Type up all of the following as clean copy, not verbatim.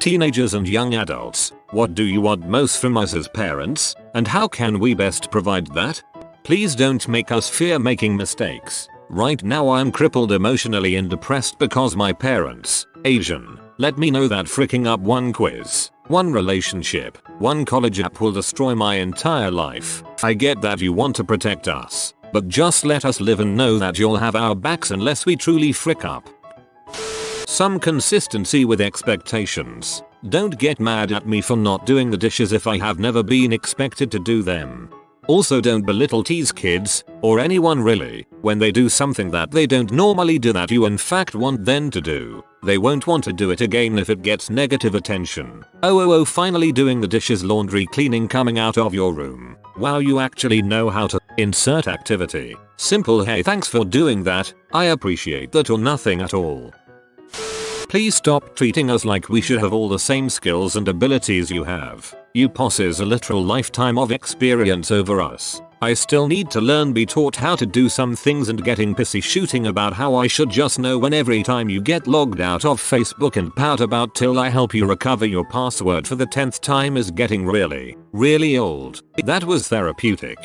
Teenagers and young adults, what do you want most from us as parents, and how can we best provide that? Please don't make us fear making mistakes. Right now I'm crippled emotionally and depressed because my parents, Asian, let me know that freaking up one quiz, one relationship, one college app will destroy my entire life. I get that you want to protect us, but just let us live and know that you'll have our backs unless we truly frick up. Some consistency with expectations. Don't get mad at me for not doing the dishes if I have never been expected to do them. Also don't tease kids, or anyone really, when they do something that they don't normally do that you in fact want them to do. They won't want to do it again if it gets negative attention. Oh, finally doing the dishes, laundry, cleaning, coming out of your room. Wow, you actually know how to insert activity. Simple hey thanks for doing that, I appreciate that, or nothing at all. Please stop treating us like we should have all the same skills and abilities you have. You possess a literal lifetime of experience over us. I still need to learn, be taught how to do some things, and getting pissy shooting about how I should just know when every time you get logged out of Facebook and pout about till I help you recover your password for the 10th time is getting really, really old. That was therapeutic.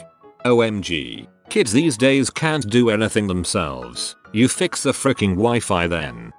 OMG. Kids these days can't do anything themselves. You fix the freaking Wi-Fi then.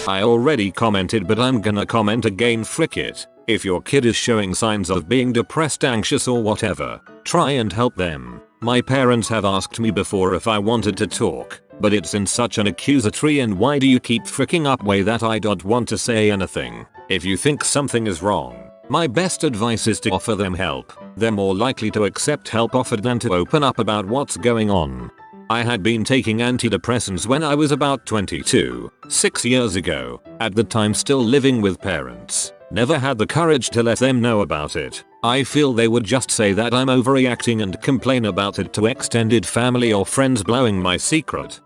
I already commented but I'm gonna comment again, frick it. If your kid is showing signs of being depressed, anxious or whatever, try and help them. My parents have asked me before if I wanted to talk, but it's in such an accusatory and why do you keep fricking up way that I don't want to say anything. If you think something is wrong, my best advice is to offer them help. They're more likely to accept help offered than to open up about what's going on. I had been taking antidepressants when I was about 22, 6 years ago, at the time still living with parents. Never had the courage to let them know about it. I feel they would just say that I'm overreacting and complain about it to extended family or friends, blowing my secret.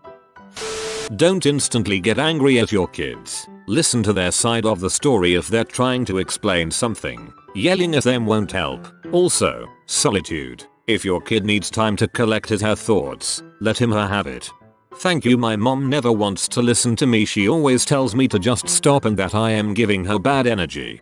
Don't instantly get angry at your kids. Listen to their side of the story if they're trying to explain something. Yelling at them won't help. Also, solitude. If your kid needs time to collect her thoughts, let her have it. Thank you, my mom never wants to listen to me. She always tells me to just stop and that I am giving her bad energy.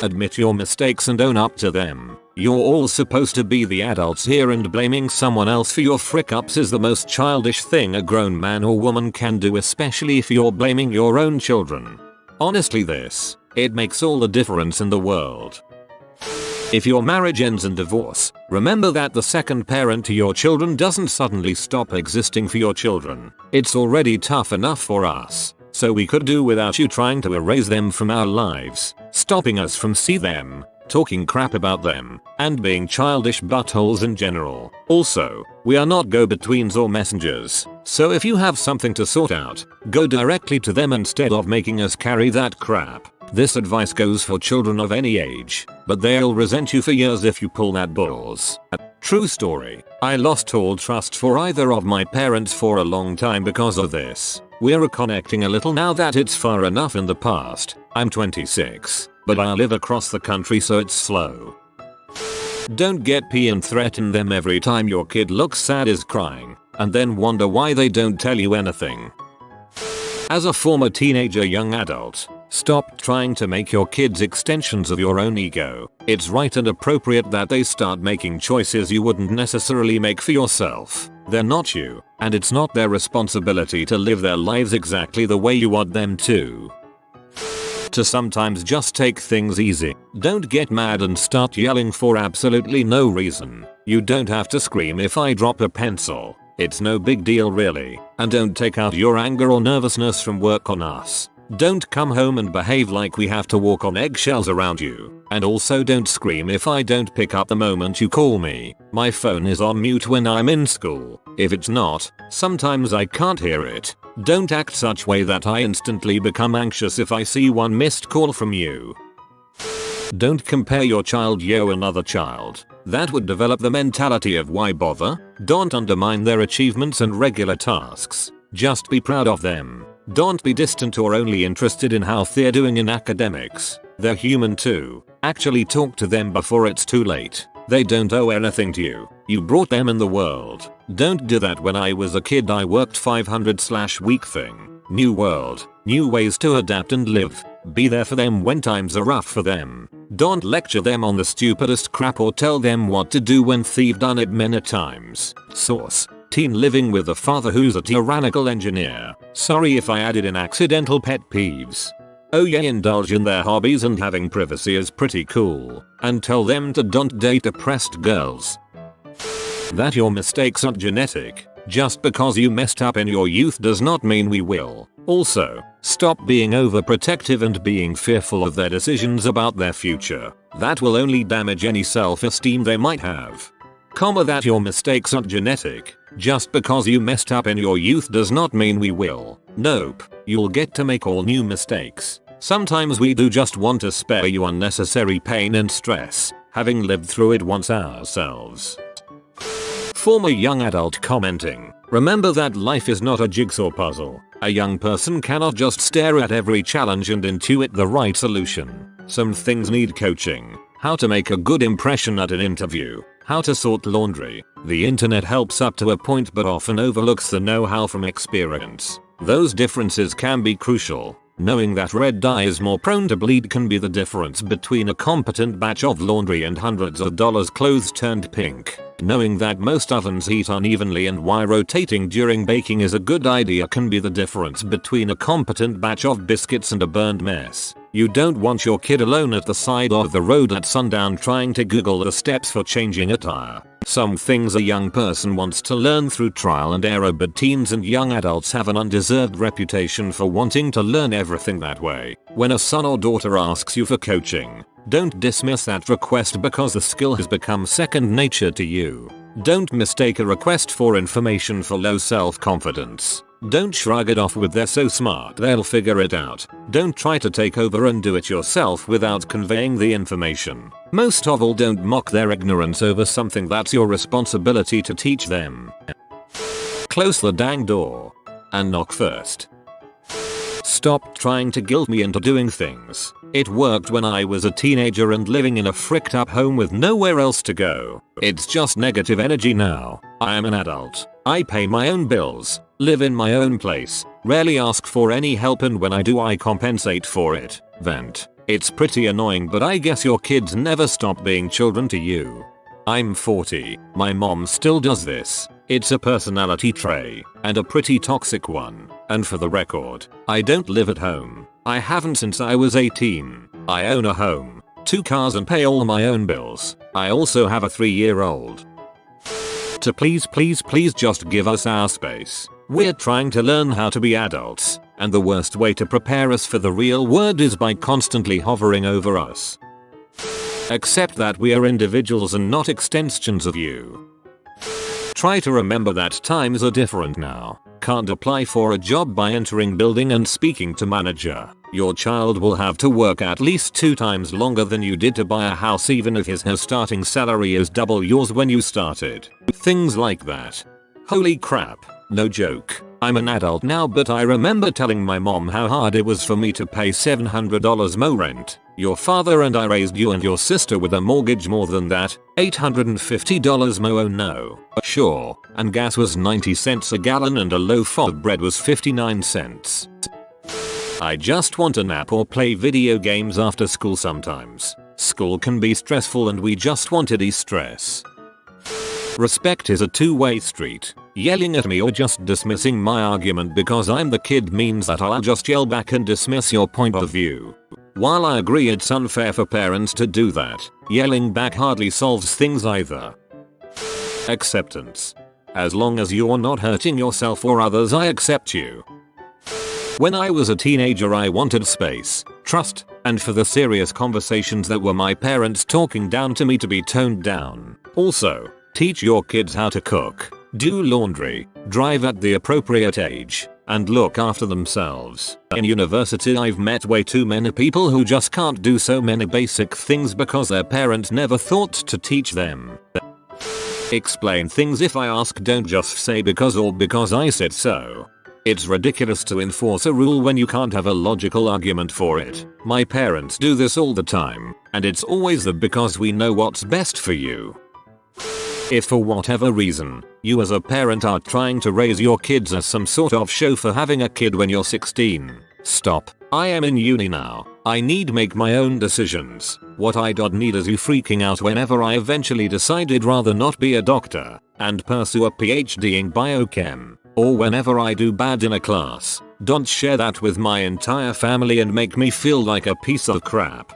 Admit your mistakes and own up to them. You're all supposed to be the adults here, and blaming someone else for your frick-ups is the most childish thing a grown man or woman can do, especially if you're blaming your own children. Honestly, it makes all the difference in the world. If your marriage ends in divorce, remember that the second parent to your children doesn't suddenly stop existing for your children. It's already tough enough for us, so we could do without you trying to erase them from our lives, stopping us from see them, talking crap about them, and being childish buttholes in general. Also, we are not go-betweens or messengers, so if you have something to sort out, go directly to them instead of making us carry that crap. This advice goes for children of any age, but they'll resent you for years if you pull that balls. True story. I lost all trust for either of my parents for a long time because of this. We're reconnecting a little now that it's far enough in the past. I'm 26, but I live across the country so it's slow. Don't get pee and threaten them every time your kid looks sad, is crying, and then wonder why they don't tell you anything. As a former teenager, young adult, stop trying to make your kids extensions of your own ego. It's right and appropriate that they start making choices you wouldn't necessarily make for yourself. They're not you, and it's not their responsibility to live their lives exactly the way you want them to. To sometimes just take things easy. Don't get mad and start yelling for absolutely no reason. You don't have to scream if I drop a pencil. It's no big deal really. And don't take out your anger or nervousness from work on us. Don't come home and behave like we have to walk on eggshells around you. And also don't scream if I don't pick up the moment you call me. My phone is on mute when I'm in school. If it's not, sometimes I can't hear it. Don't act such way that I instantly become anxious if I see one missed call from you. Don't compare your child to another child. That would develop the mentality of why bother? Don't undermine their achievements and regular tasks. Just be proud of them. Don't be distant or only interested in how they're doing in academics. They're human too. Actually talk to them before it's too late. They don't owe anything to you. You brought them in the world. Don't do that. When I was a kid I worked 500/week thing. New world, new ways to adapt and live. Be there for them when times are rough for them. Don't lecture them on the stupidest crap or tell them what to do when they've done it many times. Source: teen living with a father who's a tyrannical engineer. Sorry if I added in accidental pet peeves. Oh yeah, indulge in their hobbies and having privacy is pretty cool. And tell them to don't date depressed girls. That your mistakes aren't genetic. Just because you messed up in your youth does not mean we will. Also, stop being overprotective and being fearful of their decisions about their future. That will only damage any self-esteem they might have. That your mistakes aren't genetic. Just because you messed up in your youth does not mean we will. Nope, you'll get to make all new mistakes. Sometimes we do just want to spare you unnecessary pain and stress, having lived through it once ourselves. Former young adult commenting: remember that life is not a jigsaw puzzle. A young person cannot just stare at every challenge and intuit the right solution. Some things need coaching. How to make a good impression at an interview. How to sort laundry. The internet helps up to a point but often overlooks the know-how from experience. Those differences can be crucial. Knowing that red dye is more prone to bleed can be the difference between a competent batch of laundry and hundreds of dollars clothes turned pink. Knowing that most ovens heat unevenly and why rotating during baking is a good idea can be the difference between a competent batch of biscuits and a burned mess. You don't want your kid alone at the side of the road at sundown trying to Google the steps for changing a tire. Some things a young person wants to learn through trial and error, but teens and young adults have an undeserved reputation for wanting to learn everything that way. When a son or daughter asks you for coaching, don't dismiss that request because the skill has become second nature to you. Don't mistake a request for information for low self-confidence. Don't shrug it off with "they're so smart they'll figure it out." Don't try to take over and do it yourself without conveying the information. Most of all, don't mock their ignorance over something that's your responsibility to teach them. Close the dang door and knock first. Stop trying to guilt me into doing things. It worked when I was a teenager and living in a fricked up home with nowhere else to go. It's just negative energy now. I am an adult. I pay my own bills, live in my own place, rarely ask for any help, and when I do I compensate for it. Vent. It's pretty annoying, but I guess your kids never stop being children to you. I'm 40. My mom still does this. It's a personality trait, and a pretty toxic one. And for the record, I don't live at home. I haven't since I was 18. I own a home, 2 cars, and pay all my own bills. I also have a 3-year-old. To please just give us our space. We're trying to learn how to be adults, and the worst way to prepare us for the real world is by constantly hovering over us. Accept that we are individuals and not extensions of you. Try to remember that times are different now. Can't apply for a job by entering building and speaking to manager. Your child will have to work at least 2 times longer than you did to buy a house, even if her starting salary is double yours when you started. Things like that. Holy crap, no joke. I'm an adult now, but I remember telling my mom how hard it was for me to pay $700 more rent. Your father and I raised you and your sister with a mortgage more than that, $850 more. Oh no. Sure, and gas was 90 cents a gallon and a loaf of bread was 59 cents. I just want a nap or play video games after school sometimes. School can be stressful and we just want to de-stress. Respect is a two-way street. Yelling at me or just dismissing my argument because I'm the kid means that I'll just yell back and dismiss your point of view. While I agree it's unfair for parents to do that, yelling back hardly solves things either. Acceptance. As long as you're not hurting yourself or others, I accept you. When I was a teenager, I wanted space, trust, and for the serious conversations that were my parents talking down to me to be toned down. Also, teach your kids how to cook, do laundry, drive at the appropriate age, and look after themselves. In university, I've met way too many people who just can't do so many basic things because their parents never thought to teach them. Explain things if I ask, don't just say because or because I said so. It's ridiculous to enforce a rule when you can't have a logical argument for it. My parents do this all the time, and it's always the because we know what's best for you. If for whatever reason, you as a parent are trying to raise your kids as some sort of show for having a kid when you're 16, stop. I am in uni now. I need make my own decisions. What I don't need is you freaking out whenever I eventually decided rather not be a doctor and pursue a PhD in biochem, or whenever I do bad in a class. Don't share that with my entire family and make me feel like a piece of crap.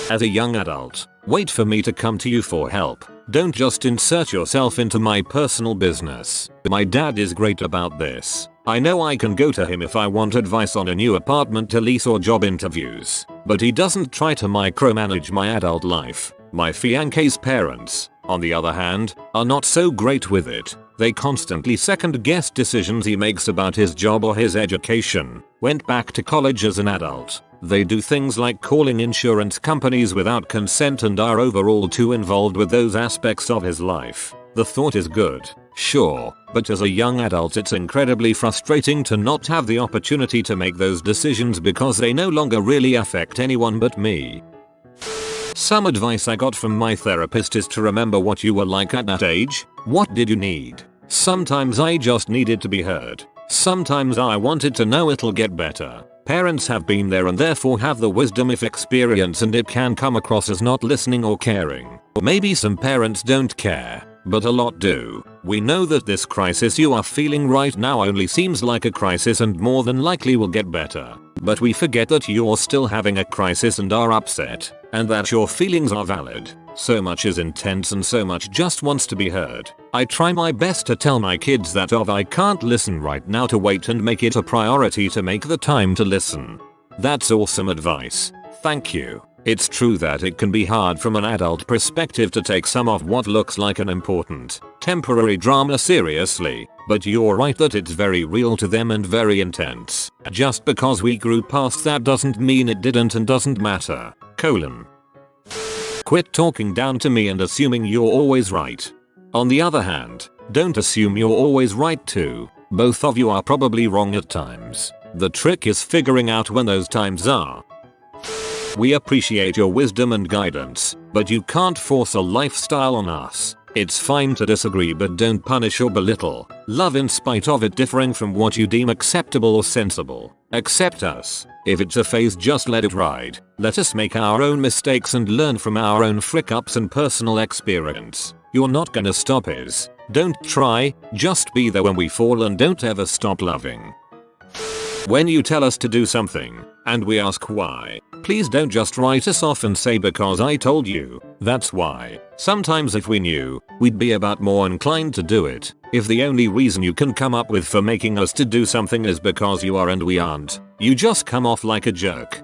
As a young adult, wait for me to come to you for help. Don't just insert yourself into my personal business. My dad is great about this. I know I can go to him if I want advice on a new apartment to lease or job interviews, but he doesn't try to micromanage my adult life. My fiance's parents, on the other hand, are not so great with it. They constantly second guess decisions he makes about his job or his education. Went back to college as an adult. They do things like calling insurance companies without consent and are overall too involved with those aspects of his life. The thought is good, sure, but as a young adult it's incredibly frustrating to not have the opportunity to make those decisions because they no longer really affect anyone but me. Some advice I got from my therapist is to remember what you were like at that age. What did you need? Sometimes I just needed to be heard. Sometimes I wanted to know it'll get better. Parents have been there and therefore have the wisdom if experience, and it can come across as not listening or caring. Or maybe some parents don't care, but a lot do. We know that this crisis you are feeling right now only seems like a crisis and more than likely will get better. But we forget that you're still having a crisis and are upset, and that your feelings are valid. So much is intense and so much just wants to be heard. I try my best to tell my kids that if I can't listen right now, to wait and make it a priority to make the time to listen. That's awesome advice. Thank you. It's true that it can be hard from an adult perspective to take some of what looks like an important, temporary drama seriously, but you're right that it's very real to them and very intense. Just because we grew past that doesn't mean it didn't and doesn't matter. Quit talking down to me and assuming you're always right. On the other hand, don't assume you're always right too. Both of you are probably wrong at times. The trick is figuring out when those times are. We appreciate your wisdom and guidance, but you can't force a lifestyle on us. It's fine to disagree, but don't punish or belittle. Love in spite of it differing from what you deem acceptable or sensible. Accept us. If it's a phase, just let it ride. Let us make our own mistakes and learn from our own frick-ups and personal experience. You're not gonna stop us. Don't try, just be there when we fall and don't ever stop loving. When you tell us to do something, and we ask why, please don't just write us off and say because I told you, that's why. Sometimes if we knew, we'd be about more inclined to do it. If the only reason you can come up with for making us to do something is because you are and we aren't, you just come off like a jerk.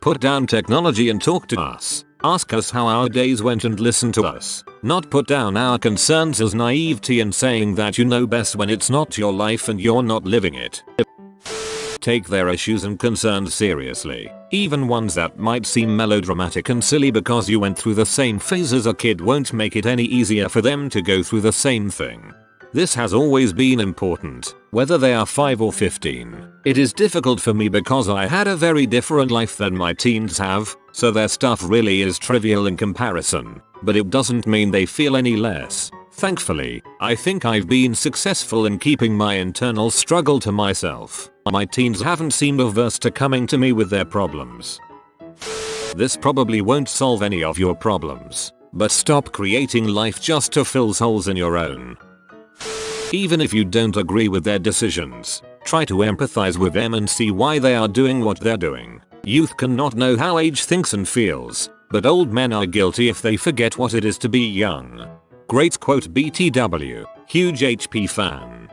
Put down technology and talk to us. Ask us how our days went and listen to us. Not put down our concerns as naivety and saying that you know best when it's not your life and you're not living it. Take their issues and concerns seriously, even ones that might seem melodramatic and silly because you went through the same phase as a kid won't make it any easier for them to go through the same thing. This has always been important, whether they are 5 or 15. It is difficult for me because I had a very different life than my teens have, so their stuff really is trivial in comparison, but it doesn't mean they feel any less. Thankfully, I think I've been successful in keeping my internal struggle to myself. My teens haven't seemed averse to coming to me with their problems. This probably won't solve any of your problems, but stop creating life just to fill holes in your own. Even if you don't agree with their decisions, try to empathize with them and see why they are doing what they're doing. Youth cannot know how age thinks and feels, but old men are guilty if they forget what it is to be young. Great quote BTW, huge HP fan.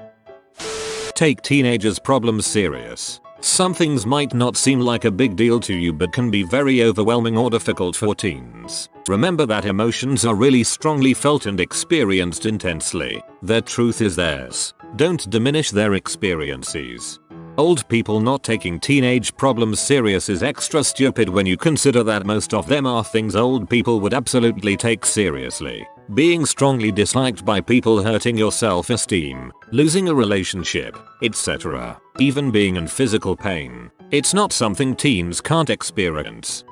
Take teenagers' problems serious. Some things might not seem like a big deal to you but can be very overwhelming or difficult for teens. Remember that emotions are really strongly felt and experienced intensely. Their truth is theirs. Don't diminish their experiences. Old people not taking teenage problems serious is extra stupid when you consider that most of them are things old people would absolutely take seriously. Being strongly disliked by people, hurting your self-esteem, losing a relationship, etc. Even being in physical pain. It's not something teens can't experience.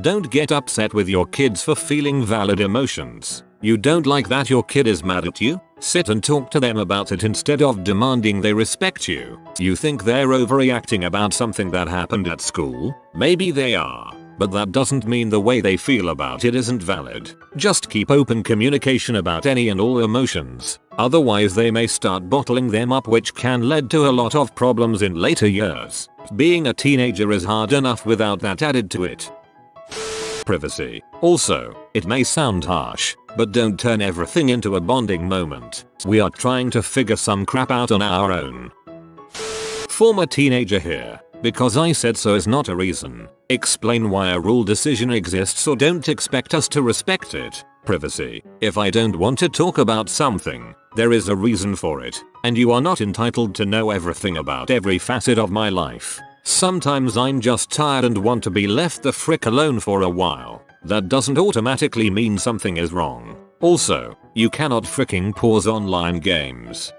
Don't get upset with your kids for feeling valid emotions. You don't like that your kid is mad at you? Sit and talk to them about it instead of demanding they respect you. You think they're overreacting about something that happened at school? Maybe they are. But that doesn't mean the way they feel about it isn't valid. Just keep open communication about any and all emotions. Otherwise they may start bottling them up, which can lead to a lot of problems in later years. Being a teenager is hard enough without that added to it. Privacy. Also, it may sound harsh, but don't turn everything into a bonding moment. We are trying to figure some crap out on our own. Former teenager here. Because I said so is not a reason. Explain why a rule decision exists or don't expect us to respect it. Privacy. If I don't want to talk about something, there is a reason for it, and you are not entitled to know everything about every facet of my life. Sometimes I'm just tired and want to be left the frick alone for a while. That doesn't automatically mean something is wrong. Also, you cannot fricking pause online games.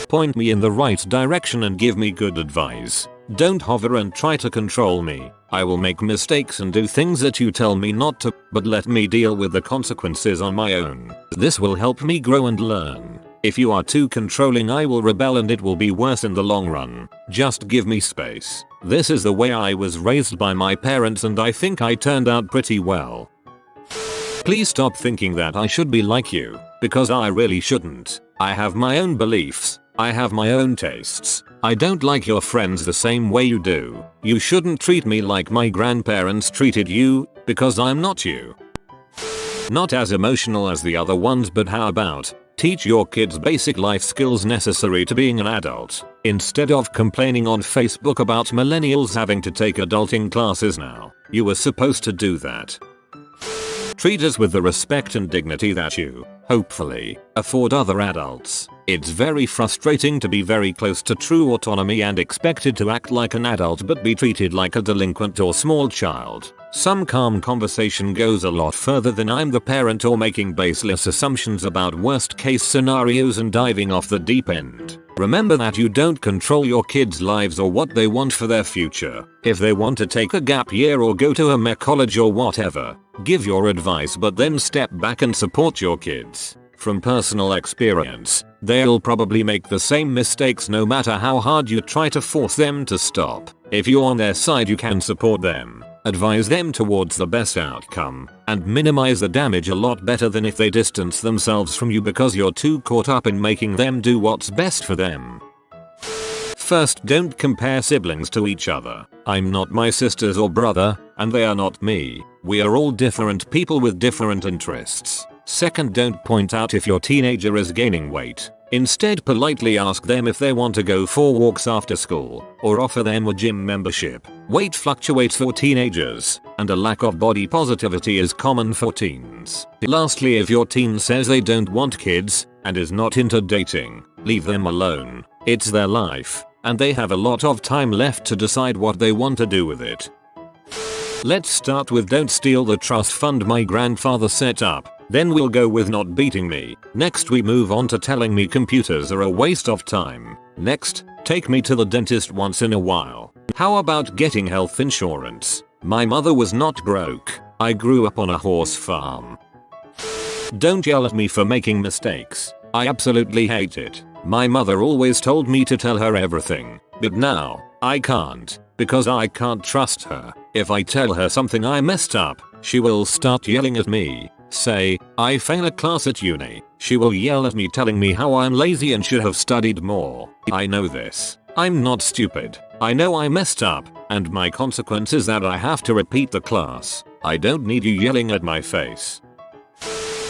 Point me in the right direction and give me good advice. Don't hover and try to control me. I will make mistakes and do things that you tell me not to, but let me deal with the consequences on my own. This will help me grow and learn. If you are too controlling, I will rebel and it will be worse in the long run. Just give me space. This is the way I was raised by my parents and I think I turned out pretty well. Please stop thinking that I should be like you, because I really shouldn't. I have my own beliefs. I have my own tastes. I don't like your friends the same way you do. You shouldn't treat me like my grandparents treated you, because I'm not you. Not as emotional as the other ones, but how about teach your kids basic life skills necessary to being an adult, instead of complaining on Facebook about millennials having to take adulting classes now. You were supposed to do that. Treat us with the respect and dignity that you, hopefully, afford other adults. It's very frustrating to be very close to true autonomy and expected to act like an adult but be treated like a delinquent or small child. Some calm conversation goes a lot further than I'm the parent or making baseless assumptions about worst case scenarios and diving off the deep end. Remember that you don't control your kids' lives or what they want for their future. If they want to take a gap year or go to a college or whatever, give your advice but then step back and support your kids. From personal experience, they'll probably make the same mistakes no matter how hard you try to force them to stop. If you're on their side, you can support them, advise them towards the best outcome, and minimize the damage a lot better than if they distance themselves from you because you're too caught up in making them do what's best for them. First, don't compare siblings to each other. I'm not my sisters or brother, and they are not me. We are all different people with different interests. Second, don't point out if your teenager is gaining weight. Instead, politely ask them if they want to go for walks after school, or offer them a gym membership. Weight fluctuates for teenagers, and a lack of body positivity is common for teens. Lastly, if your teen says they don't want kids, and is not into dating, leave them alone. It's their life, and they have a lot of time left to decide what they want to do with it. Let's start with don't steal the trust fund my grandfather set up. Then we'll go with not beating me. Next we move on to telling me computers are a waste of time. Next, take me to the dentist once in a while. How about getting health insurance? My mother was not broke. I grew up on a horse farm. Don't yell at me for making mistakes. I absolutely hate it. My mother always told me to tell her everything, but now, I can't, because I can't trust her. If I tell her something I messed up, she will start yelling at me. Say, I fail a class at uni. She will yell at me telling me how I'm lazy and should have studied more. I know this. I'm not stupid. I know I messed up, and my consequence is that I have to repeat the class. I don't need you yelling at my face.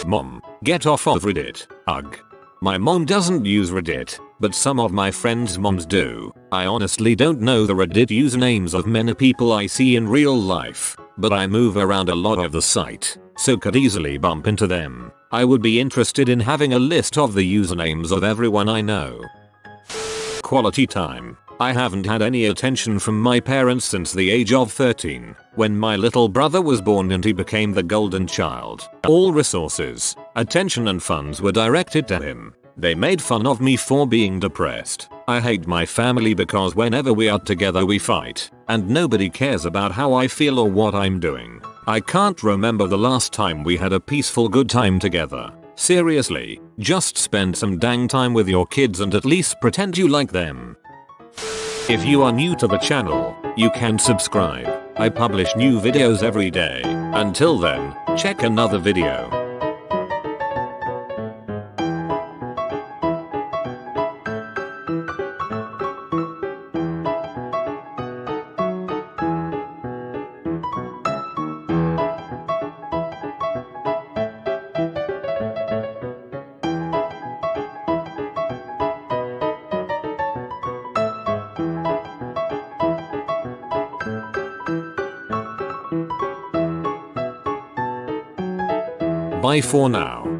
Mom, get off of Reddit. Ugh. My mom doesn't use Reddit, but some of my friends' moms do. I honestly don't know the Reddit usernames of many people I see in real life, but I move around a lot of the site, so could easily bump into them. I would be interested in having a list of the usernames of everyone I know. Quality time. I haven't had any attention from my parents since the age of 13, when my little brother was born and he became the golden child. All resources, attention and funds were directed to him. They made fun of me for being depressed. I hate my family because whenever we are together we fight, and nobody cares about how I feel or what I'm doing. I can't remember the last time we had a peaceful good time together. Seriously, just spend some dang time with your kids and at least pretend you like them. If you are new to the channel, you can subscribe. I publish new videos every day. Until then, check another video. Bye for now.